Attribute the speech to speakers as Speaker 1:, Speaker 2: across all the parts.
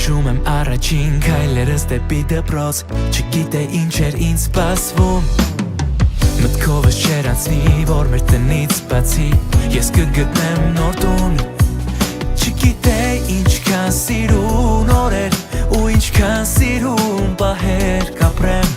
Speaker 1: Հիշում եմ առաջին քայլերս դեպի դպրոց Չգիտեի ինչ էր ինձ սպասվում Մտքովս չէր անցնի, որ մեր տնից բացի Ես կգտնեմ նոր տուն Չգիտեի ինչքան սիրուն օրեր Ու ինչքան սիրուն պահեր կապրեմ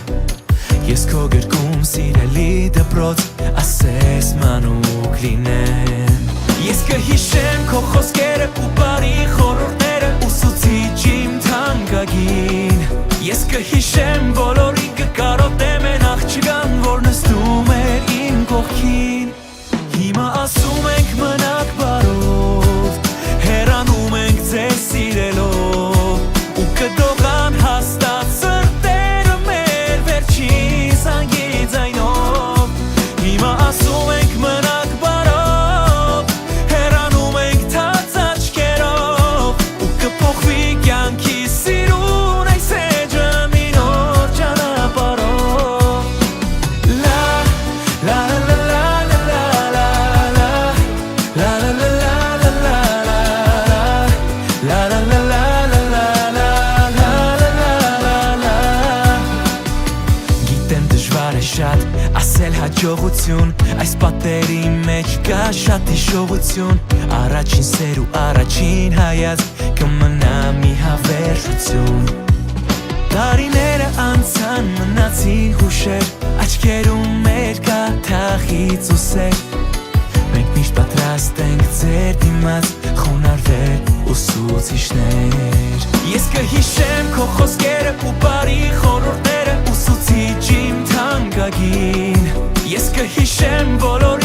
Speaker 1: Ես քո գրկում սիրելի դպրոց Ասես մանուկ լինեմ Ես կհիշեմ քո խոսքերը ու բարի խորհուրդները Ուսուցիչ իմ թանկագին Ես կհիշեմ բոլորին կկարոտեմ են աղջկան Որ նստում էր իմ կողքին Հիմա ասում ենք մնաք բարով Հեռանում ենք ձեզ սիրելով Ու կդողան հաստատ սրտերը մեր Վերջին զանգի ձայնով Հիմա ասում ենք մնաք բարով Հեռանում ենք թաց աչքերով Ու կփոխվի կյանքի սիրուն այս էջը մի նոր ճանապարհով La la la la la la la La la la la la La la la Գիտեմ դժվար է շատ ասել հաջողություն Այս պատերի մեջ կա շատ հիշողություն Առաջին սեր ու առաջին հայաց կմնա մի հավերժություն Տարիները անցան մնացին հուշեր Աչքերում մեր կա թախից ու սեր Մենք միշտ պատրաստ ենք ձեր դիմաց խոնարհվել ուսուցիչներ Ես կհիշեմ քո խոսքերը ու բարի խորհուրդները Ուսուցիչ իմ թանկագին Ես կհիշեմ բոլոր